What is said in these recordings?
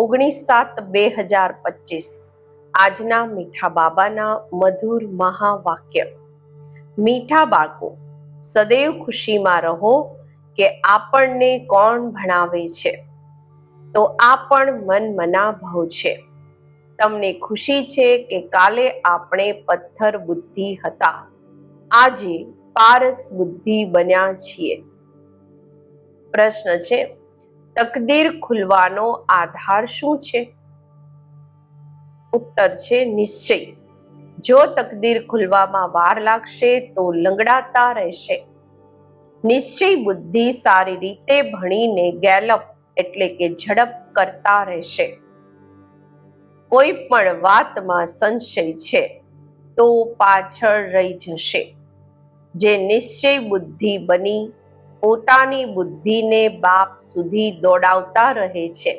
19/7/2025 આજના મીઠા બાબાના મધુર મહાવાક્ય. મીઠા બાળકો, સદૈવ ખુશીમાં રહો કે આપણને કોણ ભણાવે છે, તો આ પણ મન મના ભવ છે. તમને ખુશી છે કે કાલે આપણે પથ્થર બુદ્ધિ હતા, આજે પારસ બુદ્ધિ બન્યા છીએ. પ્રશ્ન છે, તકદીર ખુલવાનો આધાર શું છે? ઉત્તર છે નિશ્ચય. જો તકદીર ખુલવામાં વાર લાગશે તો લંગડાતા રહેશે. નિશ્ચય બુદ્ધિ સારી રીતે ભણીને ગેલપ એટલે કે ઝડપ કરતા રહેશે. કોઈ પણ વાતમાં સંશય છે તો પાછળ રહી જશે. જે નિશ્ચય બુદ્ધિ બની પોતાની બુદ્ધિને બાપ સુધી દોડાવતા રહે છે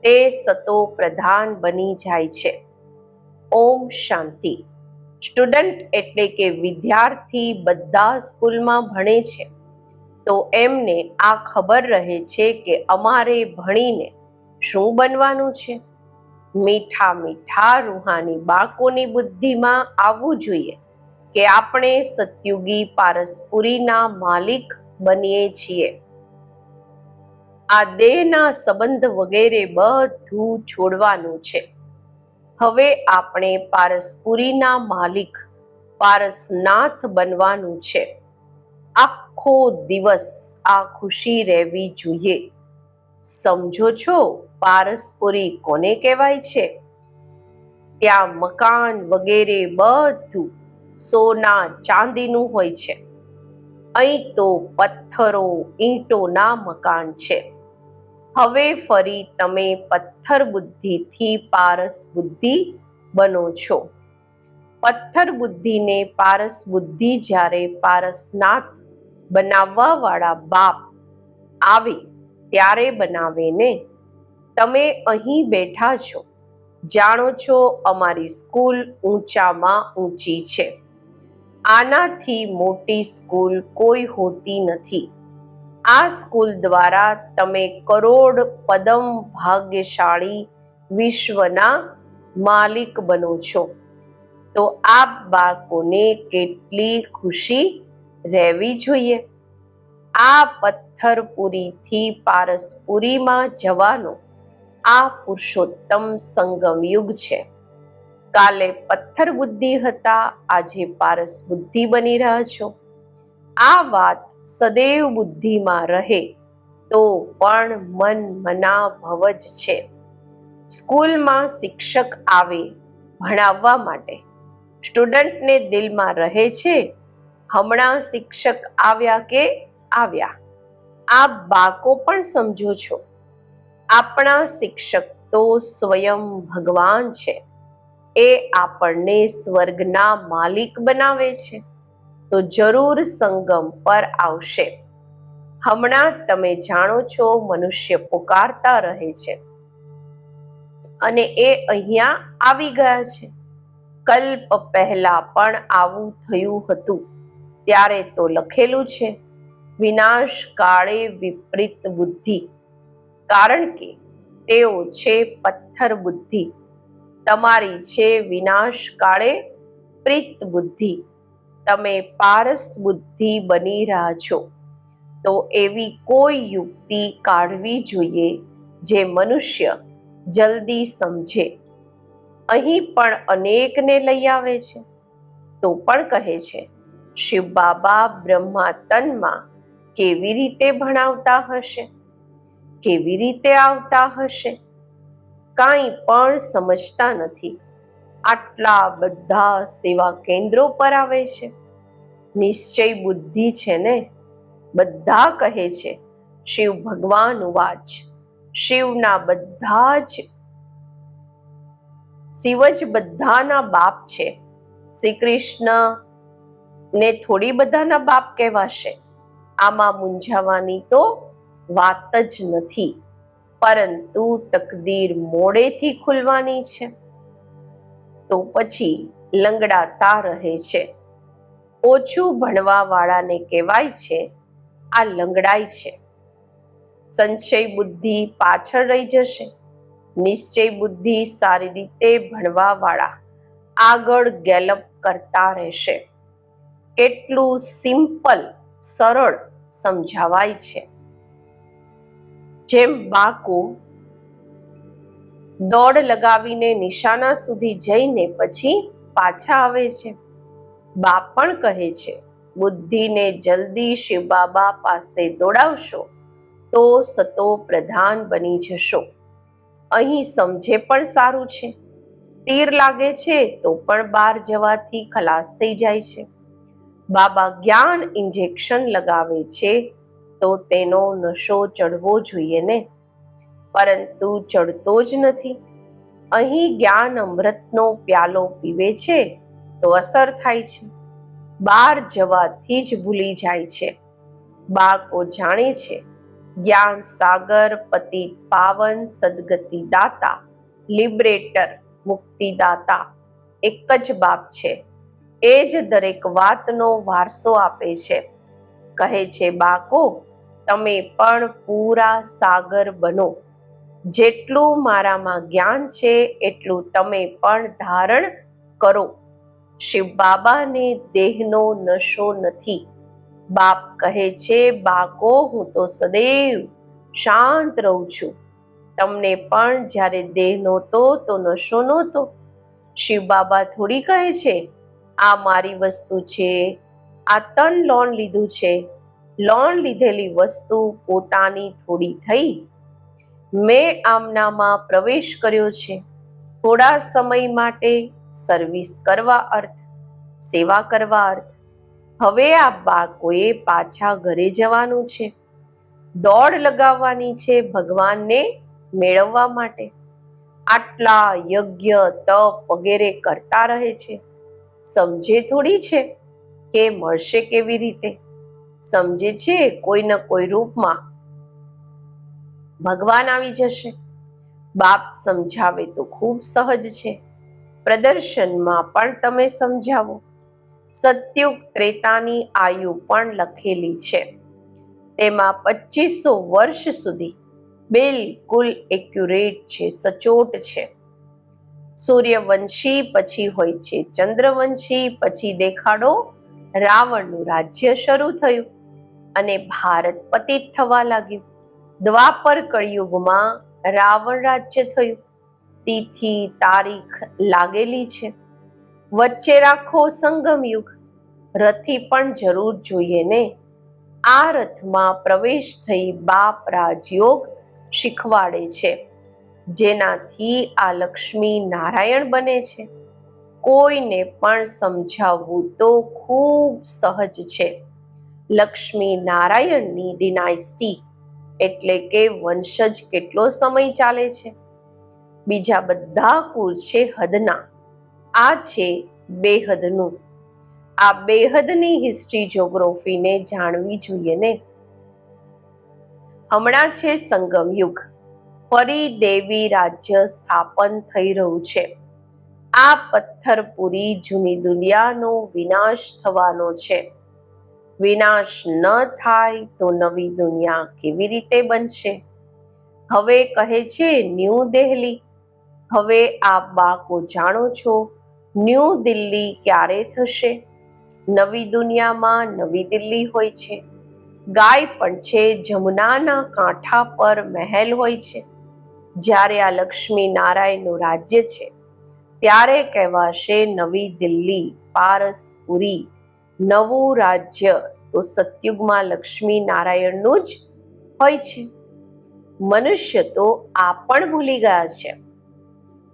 તે સતો પ્રધાન બની જાય છે. ઓમ શાંતિ. સ્ટુડન્ટ એટલે કે વિદ્યાર્થી બધા સ્કૂલમાં ભણે છે તો એમને આ ખબર રહે છે કે અમારે ભણીને શું બનવાનું છે. મીઠા મીઠા રૂહાની બાળકોની બુદ્ધિમાં આવવું જોઈએ કે આપણે સતયુગી પારસપુરીના માલિક બનીએ છીએ. આ દેહના સંબંધ વગેરે બધું છોડવાનું છે. હવે આપણે પારસપુરીના માલિક પારસનાથ બનવાનું છે. આખો દિવસ આ ખુશી રહેવી જોઈએ. સમજો છો પારસપુરી કોને કહેવાય છે? ત્યાં મકાન વગેરે બધું સોના ચાંદીનું હોય છે. અહીં તો પથ્થરો ઈંટોના મકાન છે. હવે ફરી તમે પથ્થર બુદ્ધિથી પારસ બુદ્ધિ બનો છો. પથ્થર બુદ્ધિને પારસ બુદ્ધિ જ્યારે પારસનાથ બનાવવા વાળા બાપ આવે ત્યારે બનાવે ને. તમે અહીં બેઠા છો, જાણો છો અમારી સ્કૂલ ઊંચામાં ઊંચી છે. આનાથી મોટી સ્કૂલ કોઈ હોતી નથી. આ સ્કૂલ દ્વારા તમે કરોડ પદમ ભાગ્યશાળી વિશ્વના માલિક બનો છો. તો આ બાળકોને કેટલી ખુશી રહેવી જોઈએ. આ પથ્થરપુરીથી પારસપુરીમાં જવાનો આ પુરુષોત્તમ સંગમ યુગ છે. કાલે પથ્થર બુદ્ધિ હતા, આજે પારસ બુદ્ધિ બની રહ્યા છો. આ વાત સદૈવ બુદ્ધિમાં રહે તો પણ મન મના ભવ જ છે. સ્કૂલમાં શિક્ષક આવે ભણાવવા માટે, સ્ટુડન્ટને દિલમાં રહે છે હમણાં શિક્ષક આવ્યા કે આવ્યા. આ બાળકો પણ સમજો છો, આપણા શિક્ષક તો સ્વયં ભગવાન છે. એ આપણને સ્વર્ગના માલિક બનાવે છે તો જરૂર સંગમ પર આવશે. હમણાં તમે જાણો છો મનુષ્ય પુકારતા રહે છે અને એ અહીંયા આવી ગયા છે. કલ્પ પહેલા પણ આવું થયું હતું. ત્યારે તો લખેલું છે વિનાશ કાળે વિપરીત બુદ્ધિ, કારણ કે તેઓ છે પથ્થર બુદ્ધિ. તમારી છે વિનાશ કાળે પ્રીત બુદ્ધિ. તમે પારસ બુદ્ધિ બની રહ્યા છો તો એવી કોઈ યુક્તિ કાઢવી જોઈએ જે મનુષ્ય જલ્દી સમજે. અહીં પણ અનેકને લઈ આવે છે તો પણ કહે છે શિવ બાબા બ્રહ્મા તનમાં કેવી રીતે ભણાવતા હશે, કેવી રીતે આવતા હશે. કાંઈ પણ સમજતા નથી. આટલા બધા સેવા કેન્દ્રો પર આવે છે. નિશ્ચય બુદ્ધિ છે ને. બધા કહે છે શિવ ભગવાન ઉવાચ. શિવના બધા જ શિવ જ બધાના બાપ છે. શ્રી કૃષ્ણ ને થોડી બધાના બાપ કહેવાશે. આમાં મૂંઝાવાની તો વાત જ નથી. પરંતુ તકદીર મોડેથી ખુલવાની છે તો પછી લંગડાતા રહે છે. ઓછું ભણવા વાળાને કહેવાય છે આ લંગડાય છે. સંશય બુદ્ધિ પાછળ રહી જશે. નિશ્ચય બુદ્ધિ સારી રીતે ભણવા વાળા આગળ ગેલપ કરતા રહેશે. કેટલું સિમ્પલ, સરળ સમજાવાય છે. જેમ બાળકો દોડ લગાવીને નિશાના સુધી જઈને પછી પાછા આવે છે. બાપ પણ કહે છે, બુદ્ધિને જલ્દી શિવ બાબા પાસે દોડાવશો તો સતો પ્રધાન બની જશો. અહીં સમજે પણ સારું છે. તીર લાગે છે તો પણ બહાર જવાથી ખલાસ થઈ જાય છે. બાબા જ્ઞાન ઇન્જેક્શન લગાવે છે તો તેનો નશો ચડવો જોઈએ ને, પરંતુ ચડતો જ નથી. અહીં જ્ઞાન અમૃતનો પ્યાલો પીવે છે તો અસર થાય છે. બહાર જવાથી જ ભૂલી જાય છે. બાળકો જાણે છે જ્ઞાન સાગર, પતિ પાવન, સદગતિ દાતા, લિબરેટર, મુક્તિદાતા એક જ બાપ છે. એ જ દરેક વાતનો વારસો આપે છે. કહે છે, બાળકો તમે પણ પૂરા સાગર બનો. જેટલું મારામાં જ્ઞાન છે એટલું તમે પણ ધારણ કરો. શિવ બાબાને દેહનો નશો નથી. બાપ કહે છે, બાળકો હું તો સદૈવ શાંત રહું છું. તમને પણ જ્યારે દેહ નહોતો તો નશો નહોતો. શિવ બાબા થોડી કહે છે આ મારી વસ્તુ છે, આ તન લોન લીધું છે. લોન લીધેલી વસ્તુ પોતાની થોડી થઈ. મેં આમનામાં પ્રવેશ કર્યો છે. થોડા સમય માટે સર્વિસ કરવા અર્થ, સેવા કરવા અર્થ. હવે આ બાળકોએ પાછા ઘરે જવાનું છે. દોડ લગાવવાની છે ભગવાનને મેળવવા માટે. આટલા યજ્ઞ, તપ વગેરે કરતા રહે છે. સમજે થોડી છે કે મળશે કેવી રીતે. સમજે છે કોઈ ન કોઈ રૂપમાં ભગવાન આવી જશે. બાપ સમજાવે તો ખૂબ સહજ છે. પ્રદર્શનમાં પણ તમે સમજાવો. સત્યુગ ત્રેતાની આયુ પણ લખેલી છે. તેમાં 2500 વર્ષ સુધી બિલકુલ એક્યુરેટ છે, સચોટ છે. સૂર્યવંશી પછી હોય છે ચંદ્રવંશી, પછી દેખાડો રાવણનું રાજ્ય શરૂ થયું અને ભારત પતિત થવા લાગ્યું. દ્વાપર કળિયુગમાં રાવણ રાજ્ય થયું. તિથિ તારીખ લાગેલી છે. વચ્ચે રાખો સંગમ યુગ. રથી પણ જરૂર જોઈએ ને. આ રથમાં પ્રવેશ થઈ બાપ રાજયોગ શીખવાડે છે, જેનાથી આ લક્ષ્મી નારાયણ બને છે. કોઈને પણ સમજાવવું તો ખૂબ સહજ છે. લક્ષ્મી નારાયણની ડિનાઇસ્ટી એટલે કે વંશજ કેટલો સમય ચાલે છે. બીજા બધા કુળ છે હદના, આ છે બેહદનું. આ બેહદની હિસ્ટ્રી જ્યોગ્રાફીને જાણવી જોઈએ ને. હમણાં છે સંગમ યુગ. ફરી દેવી રાજ્ય સ્થાપન થઈ રહ્યું છે. આ પથ્થરપુરી જૂની દુનિયાનો વિનાશ થવાનો છે. વિનાશ ન થાય તો નવી દુનિયા કેવી રીતે બનશે? હવે કહે છે ન્યૂ દિલ્હી. હવે આપ બાળકો જાણો છો ન્યૂ દિલ્હી ક્યારે થશે? નવી દુનિયામાં નવી દિલ્હી હોય છે. ગાય પણ છે. જમુનાના કાંઠા પર મહેલ હોય છે. જ્યારે આ લક્ષ્મી નારાયણનું રાજ્ય છે ત્યારે કહેવાશે નવી દિલ્હી, પારસપુરી, નવું રાજ્ય. તો સતયુગમાં લક્ષ્મી નારાયણનું જ હોય છે. મનુષ્ય તો આ પણ ભૂલી ગયા છે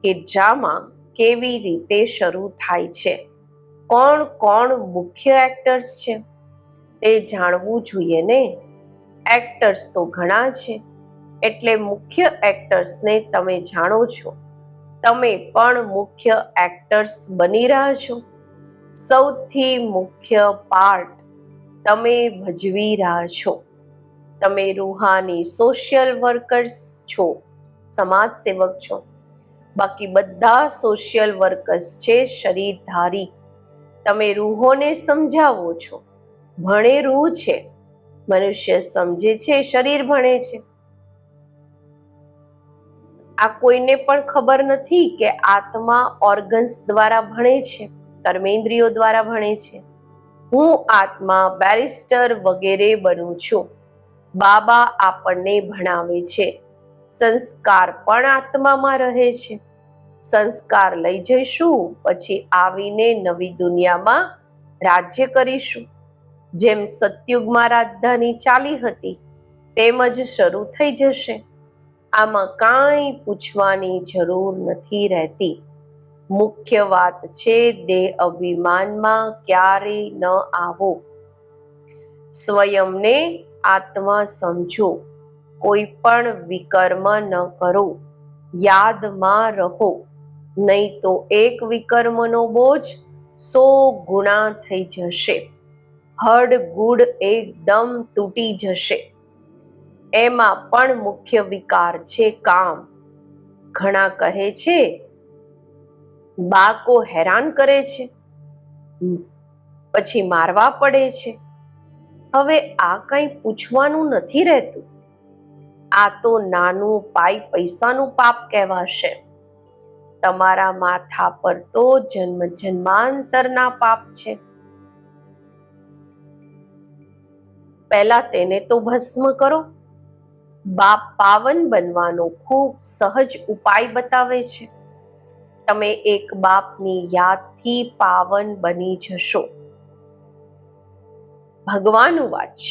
કે ડ્રામા કેવી રીતે શરૂ થાય છે, કોણ કોણ મુખ્ય એક્ટર્સ છે તે જાણવું જોઈએ ને. એક્ટર્સ તો ઘણા છે, એટલે મુખ્ય એક્ટર્સને તમે જાણો છો. તમે પણ મુખ્ય એક્ટર્સ બની રહ્યા છો. સૌથી મુખ્ય પાર્ટ તમે ભજવી રહ્યા છો. તમે રૂહાની સોશિયલ વર્કર્સ છો, સમાજ સેવક છો. બાકી બધા સોશિયલ વર્કર્સ છે શરીરધારી. તમે રૂહોને સમજાવો છો. ભણે રૂહ છે, મનુષ્ય સમજે છે શરીર ભણે છે. આ કોઈને પણ ખબર નથી કે આત્મા ઓર્ગન્સ દ્વારા ભણે છે, કર્મેન્દ્રિયો દ્વારા ભણે છે. હું આત્મા બેરિસ્ટર વગેરે બનું છું. બાબા આપણને ભણાવે છે. સંસ્કાર પણ આત્મામાં રહે છે. સંસ્કાર લઈ જઈશું, પછી આવીને નવી દુનિયામાં રાજ્ય કરીશું. જેમ સતયુગમાં રાજધાની ચાલી હતી તેમ જ શરૂ થઈ જશે. આમાં કાંઈ પૂછવાની જરૂર નથી રહેતી. મુખ્ય વાત છે દેહ અભિમાનમાં ક્યારેય ન આવો. સ્વયંને આત્મા સમજો. કોઈ પણ વિકર્મ ન કરો. યાદમાં રહો, નહીં તો એક વિકર્મનો બોજ 100 ગુણા થઈ જશે. હડ ગુડ એકદમ તૂટી જશે. એમાં પણ મુખ્ય વિકાર છે કામ. ઘણા કહે છે બાળકો હેરાન કરે છે, પછી મારવા પડે છે. હવે આ કંઈ પૂછવાનું નથી રહેતું. આ તો નાનું પાઈ પૈસાનું પાપ કહેવાશે. તમારા માથા પર તો જન્મ જન્માંતરના પાપ છે. પહેલા તેને તો ભસ્મ કરો. બાપ પાવન બનવાનો ખૂબ સહજ ઉપાય બતાવે છે. તમે એક બાપની યાદથી પાવન બની જશો. ભગવાન વાચ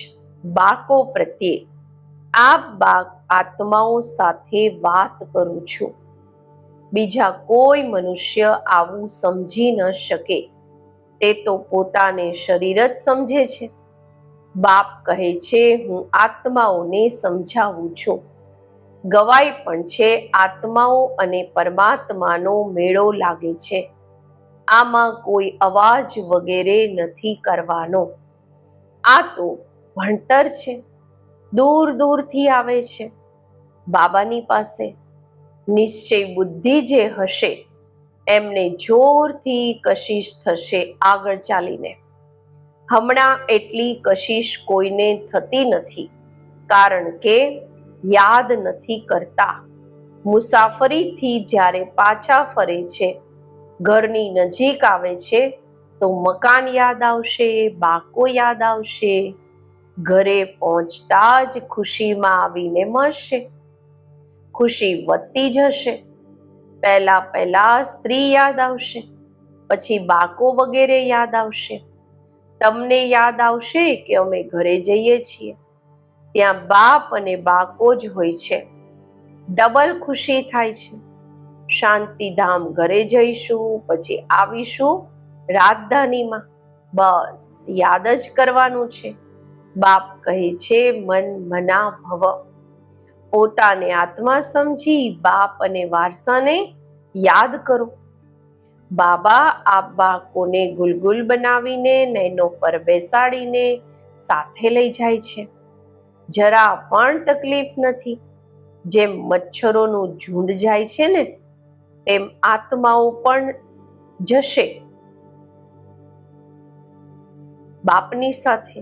બાળકો પ્રત્યે આત્માઓ સાથે વાત કરું છું. બીજા કોઈ મનુષ્ય આવું સમજી ન શકે. તે તો પોતાને શરીર જ સમજે છે. બાપ કહે છે હું આત્માઓને સમજાવું છું. ગવાય પણ છે આત્માઓ અને પરમાત્માનો મેળો લાગે છે. આમાં કોઈ અવાજ વગેરે નથી કરવાનો. આ તો ભણતર છે. દૂર દૂરથી આવે છે બાબાની પાસે. નિશ્ચય બુદ્ધિ જે હશે એમને જોરથી કશિશ થશે આગળ ચાલીને. હમણાં એટલી કશિશ કોઈને થતી નથી, કારણ કે યાદ નથી કરતા. મુસાફરીથી જ્યારે પાછા ફરે છે, ઘરની નજીક આવે છે તો મકાન યાદ આવશે, બાળકો યાદ આવશે. ઘરે પહોંચતા જ ખુશીમાં આવીને મળશે. ખુશી વધતી જશે. પહેલા સ્ત્રી યાદ આવશે, પછી બાળકો વગેરે યાદ આવશે. તમને યાદ આવશે કે અમે ઘરે જઈએ છીએ, ત્યાં બાપ અને બાળકો જ હોય છે. ડબલ ખુશી થાય છે. શાંતિધામ ઘરે જઈશું, પછી આવીશું રાજધાનીમાં. બસ યાદ જ કરવાનું છે. બાપ કહે છે મન મના ભવ. પોતાને આત્મા સમજી બાપ અને વારસાને યાદ કરો. બાબા આ બાળકોને ગુલગુલ બનાવીને નૈનો પર બેસાડીને સાથે લઈ જાય છે. જરા પણ તકલીફ નથી. જેમ મચ્છરોનું ઝુંડ જાય છે ને, તેમ આત્માઓ પણ જશે બાપની સાથે.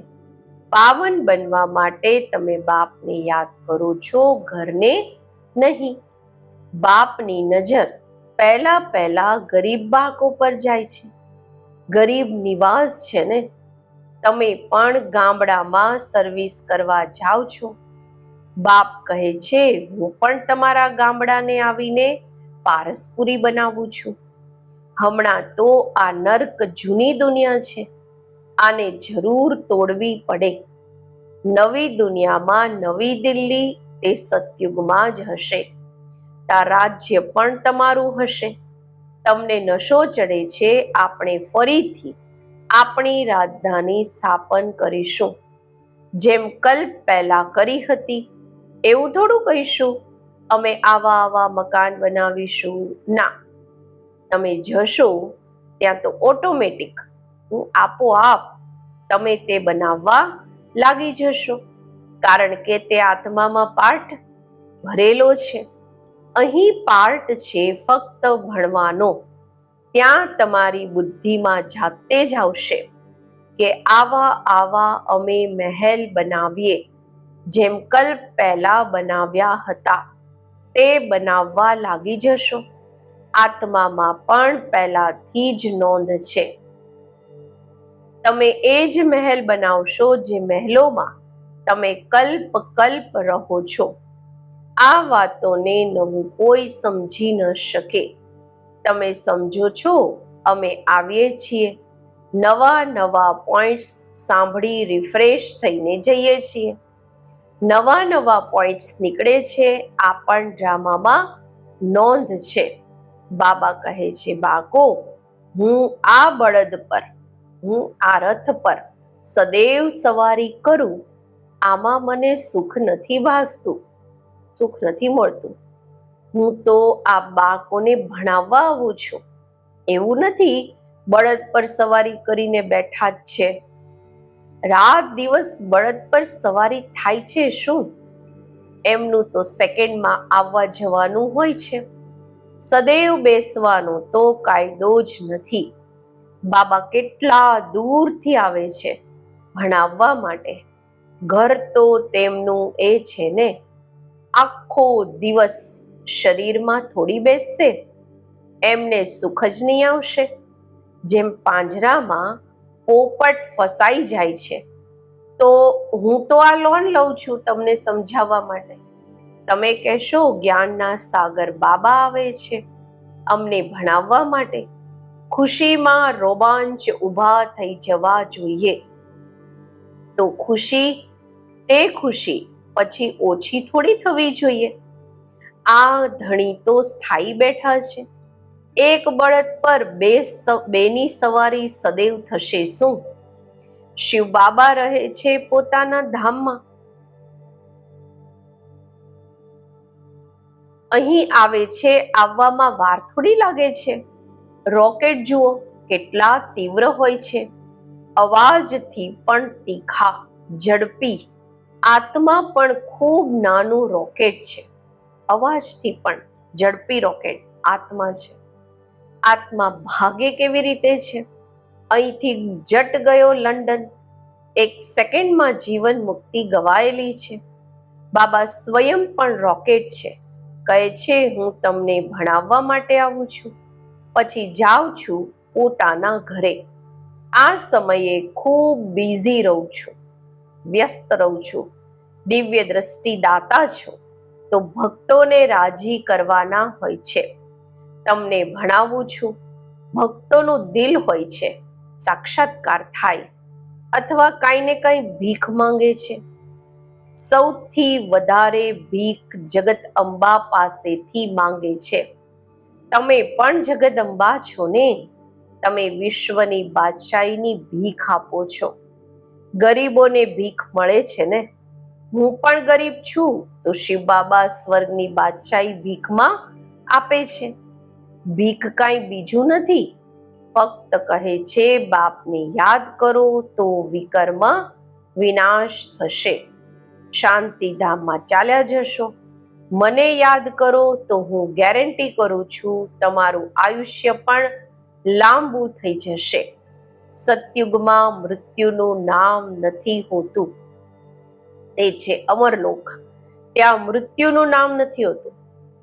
પાવન બનવા માટે તમે બાપને યાદ કરો છો, ઘરને નહીં. બાપની નજર પહેલા ગરીબ બાળકો પર જાય છે. ગરીબ નિવાસ છે ને. તમે પણ ગામડામાં સર્વિસ કરવા જાઓ છો. બાપ કહે છે હું પણ તમારા ગામડાને આવીને પારસપુરી બનાવું છું. હમણાં તો આ નર્ક જૂની દુનિયા છે. આને જરૂર તોડવી પડે. નવી દુનિયામાં નવી દિલ્હી તે સતયુગમાં જ હશે. તા રાજ્ય પણ તમારું હશે. તમને નશો ચડે છે. આપણે ફરીથી આપણી રાજધાની સ્થાપન કરીશું. જેમ કલ્પ પહેલા કરી હતી એવું થોડું કહીશું અમે આવા મકાન બનાવીશું. ના, તમે જશો ત્યાં તો ઓટોમેટિક આપોઆપ તમે તે બનાવવા લાગી જશો, કારણ કે તે આત્મામાં પાર્ટ ભરેલો છે. અહીં પાર્ટ છે ફક્ત ભણવાનો. ત્યાં તમારી બુદ્ધિમાં જાતે જ આવશે કે આવા અમે મહેલ બનાવીએ જેમ કલ્પ પહેલા બનાવ્યા હતા. તે બનાવવા લાગી જશો. આત્મામાં પણ પહેલાથી જ નોંધ છે. તમે એ જ મહેલ બનાવશો જે મહેલોમાં તમે કલ્પ કલ્પ રહો છો. આ વાતોને નવું કોઈ સમજી ન શકે. તમે સમજો છો, અમે આવીએ છીએ, નવા નવા પોઈન્ટ્સ સાંભળી રિફ્રેશ થઈને જઈએ છીએ. નવા નવા પોઈન્ટ્સ નીકળે છે. આ પણ ડ્રામામાં નોંધ છે. બાબા કહે છે, બાળકો, હું આ બળદ પર, હું આ રથ પર સદૈવ સવારી કરું, આમાં મને સુખ નથી ભાસતું, સુખ નથી મળતું. હું તો આ બાળકોને ભણાવવા આવું છું. એવું નથી બળદ પર સવારી કરીને બેઠા જ છે. રાત દિવસ બળદ પર સવારી થાય છે શું? એમનું તો સેકન્ડમાં આવવા જવાનું હોય છે. સદૈવ બેસવાનો તો કાયદો જ નથી. બાબા કેટલા દૂરથી આવે છે ભણાવવા માટે. ઘર તો તેમનું એ છે ને. આખો દિવસ શરીરમાં થોડી બેસશે, એમને સુખ જ નહીં આવશે. જેમ પાંજરામાં પોપટ ફસાઈ જાય છે, તો હું તો આ લોન લઉં છું તમને સમજાવવા માટે. તમે કહેશો જ્ઞાનના સાગર બાબા આવે છે અમને ભણાવવા માટે. ખુશીમાં રોમાંચ ઊભા થઈ જવા જોઈએ. તો ખુશી, તે ખુશી પછી ઓછી થોડી થવી જોઈએ. આ ધણી તો સ્થાયી બેઠા છે. એક બળદ પર બેની સવારી સદૈવ થશે શું? શિવ બાબા રહે છે પોતાના ધામમાં. અહીં આવે છે, આવવામાં વાર થોડી લાગે છે. રોકેટ જુઓ કેટલા તીવ્ર હોય છે, અવાજથી પણ તીખા, ઝડપી. આત્મા પણ ખૂબ નાનું રોકેટ છે. અવાજથી પણ ઝડપી રોકેટ આત્મા છે. આત્મા ભાગે કેવી રીતે છે? અહીંથી જટ ગયો લંડન, એક સેકન્ડમાં જીવન મુક્તિ ગવાયેલી છે. બાબા સ્વયં પણ રોકેટ છે. કહે છે, હું તમને ભણાવવા માટે આવું છું, પછી જાઉં છું પોતાના ઘરે. આ સમયે ખૂબ બિઝી રહું છું, વ્યસ્ત રહું છું. દિવ્ય દ્રષ્ટિ દાતા છો, તો ભક્તોને રાજી કરવાના હોય છે. તમને ભણાવું છું. ભક્તોનું દિલ હોય છે, સાક્ષાત્કાર થાય અથવા કાંઈ ને કાંઈ ભીખ માંગે છે. સૌથી વધારે ભીખ જગત અંબા પાસેથી માંગે છે. તમે પણ જગદંબા છો ને. તમે વિશ્વની બાદશાહીની ભીખ આપો છો. ગરીબોને ભીખ મળે છે ને. હું પણ ગરીબ છું, તો શિવ બાબા સ્વર્ગની બાદશાહી ભીખમાં આપે છે. ભીખ કાંઈ બીજું નથી, ફક્ત કહે છે બાપને યાદ કરો તો વિકર્મ વિનાશ થશે, શાંતિધામમાં ચાલ્યા જશો. મને યાદ કરો તો હું ગેરંટી કરું છું તમારું આયુષ્ય પણ લાંબુ થઈ જશે. સતયુગમાં મૃત્યુનું નામ નથી હોતું, તે છે અમરલોક. ત્યાં મૃત્યુનું નામ નથી હોતું.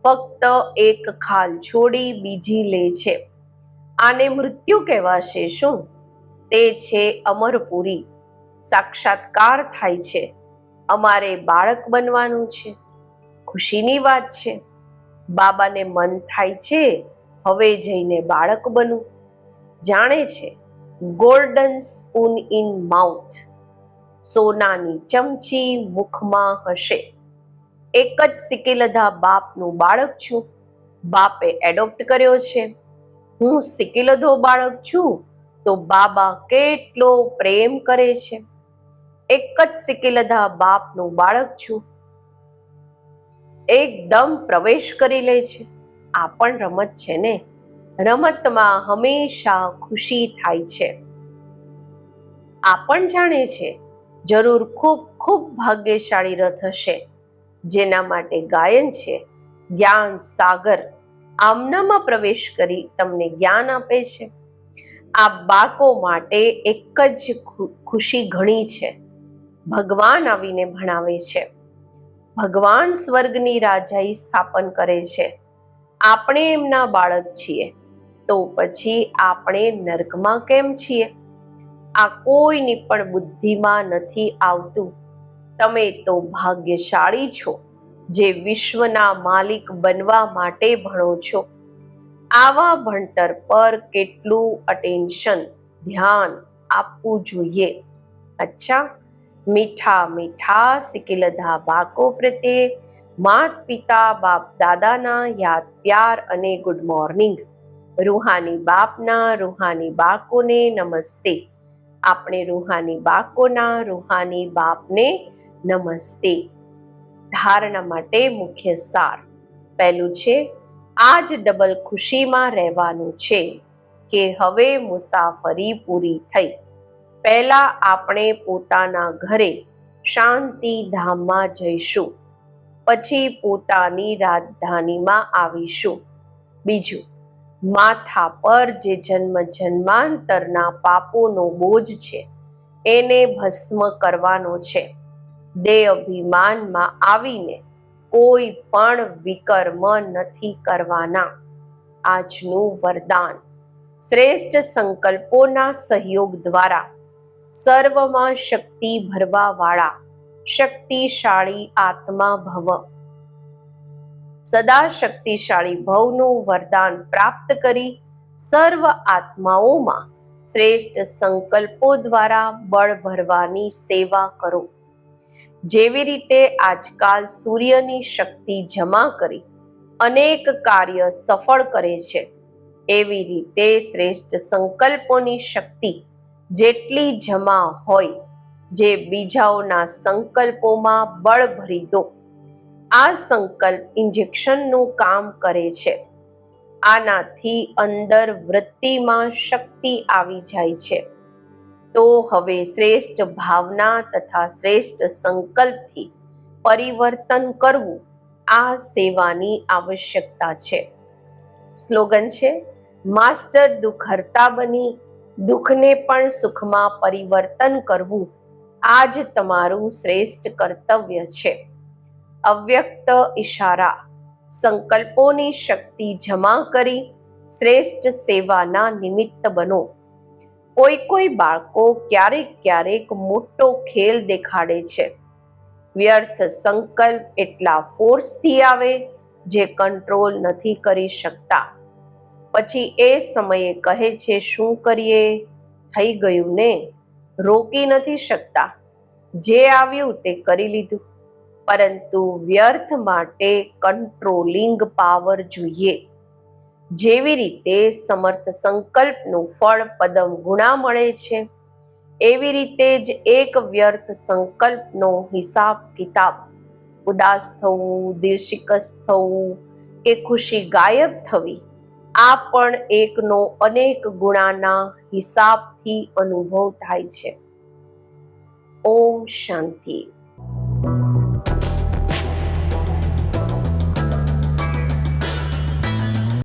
ફક્ત એક ખાલ છોડી બીજી લે છે. આને મૃત્યુ કહેવાશે શું? તે છે અમરપુરી. સાક્ષાત્કાર થાય છે. અમારે બાળક બનવાનું છે. ખુશીની વાત છે. બાબાને મન થાય છે હવે જઈને બાળક બનું. જાણે છે ગોલ્ડન સ્પૂન ઇન માઉથ, સોનાની ચમચી મુખમાં હશે. એક જ સિકિલધા બાપનું બાળક છું. બાપે એડોપ્ટ કર્યો છે. હું સિકિલધો બાળક છું, તો બાબા કેટલો પ્રેમ કરે છે. એક જ સિકિલધા બાપનું બાળક છું. એકદમ પ્રવેશ કરી લે છે. આ પણ રમત છે ને. રમતમાં હંમેશા ખુશી થાય છે. આ પણ જાણે છે જરૂર ખૂબ ખૂબ ભાગ્યશાળી રથ હશે, જેના માટે ગાયન છે જ્ઞાન સાગર આમનામાં પ્રવેશ કરી તમને જ્ઞાન આપે છે. આ બાળકો માટે એક જ ખુશી ઘણી છે. ભગવાન આવીને ભણાવે છે. ભગવાન સ્વર્ગની રાજાઈ સ્થાપન કરે છે, આપણે એમના બાળક છીએ, તો પછી આપણે નર્કમાં કેમ છીએ? આ કોઈની પણ બુદ્ધિમાં નથી આવતું. તમે તો ભાગ્યશાળી છો જે વિશ્વના માલિક બનવા માટે ભણો છો. આવા ભણતર પર કેટલું અટેન્શન, ધ્યાન આપવું જોઈએ. અચ્છા, મીઠા મીઠા સિકિલધા બાળકો પ્રત્યે માત પિતા બાપ દાદાના યાદ પ્યાર અને ગુડ મોર્નિંગ. રૂહાની બાપના રૂહાની બાળકોને નમસ્તે. આપણે રૂહાની બાળકોના રૂહાની બાપને નમસ્તે. ધારણા માટે મુખ્ય સાર. પહેલું છે, આજ ડબલ ખુશીમાં રહેવાનું છે કે હવે મુસાફરી પૂરી થઈ. પહેલા આપણે પોતાના ઘરે શાંતિ ધામમાં જઈશું, પછી પોતાની રાજધાનીમાં આવીશું. બીજું, માથા પર જે જન્મ જન્માંતરના પાપોનો બોજ છે એને ભસ્મ કરવાનો છે. દેહ અભિમાનમાં આવીને કોઈ પણ વિકર્મ નથી કરવાના. આજનું વરદાન. શ્રેષ્ઠ સંકલ્પોના સહયોગ દ્વારા સર્વમાં શક્તિ ભરવા વાળા શક્તિશાળી આત્મા ભવ. સદા શક્તિશાળી ભવનું વરદાન પ્રાપ્ત કરી સર્વ આત્માઓમાં શ્રેષ્ઠ સંકલ્પો દ્વારા બળ ભરવાની સેવા કરો. જેવી રીતે આજકાલ સૂર્યની શક્તિ જમા કરી અનેક કાર્ય સફળ કરે છે, એવી રીતે શ્રેષ્ઠ સંકલ્પોની શક્તિ જેટલી જમા હોય, જે બીજાઓના સંકલ્પોમાં બળ ભરી દો. આ સંકલ્પ ઇન્જેક્શનનું કામ કરે છે. આનાથી અંદર વૃત્તિમાં શક્તિ આવી જાય છે. તો હવે શ્રેષ્ઠ ભાવના તથા શ્રેષ્ઠ સંકલ્પથી પરિવર્તન કરવું આ સેવાની આવશ્યકતા છે. સ્લોગન છે, માસ્ટર દુઃખ હર્તા બની દુઃખને પણ સુખમાં પરિવર્તન કરવું આ જ તમારું શ્રેષ્ઠ કર્તવ્ય છે. અવ્યક્ત ઈશારા. સંકલ્પોની શક્તિ જમા કરી શ્રેષ્ઠ સેવાના નિમિત્ત બનો. કોઈ બાળકો ક્યારેક મોટો ખેલ દેખાડે છે. વ્યર્થ સંકલ્પ એટલા ફોર્સથી આવે જે કંટ્રોલ નથી કરી શકતા. પછી એ સમયે કહે છે, શું કરીએ, થઈ ગયું ને, રોકી નથી શકતા, જે આવ્યું તે કરી લીધું. પરંતુ વ્યર્થ માટે કંટ્રોલિંગ પાવર જોઈએ. જેવી રીતે સમર્થ સંકલ્પનું ફળ પદમ ગુણા મળે છે, એવી રીતે જ એક વ્યર્થ સંકલ્પનો હિસાબ કિતાબ, ઉદાસ થવું, દિલ શિકસ્ત થવું કે ખુશી ગાયબ થવી, આ પણ એકનો અનેક ગુણાના હિસાબથી અનુભવ થાય છે. ઓમ શાંતિ.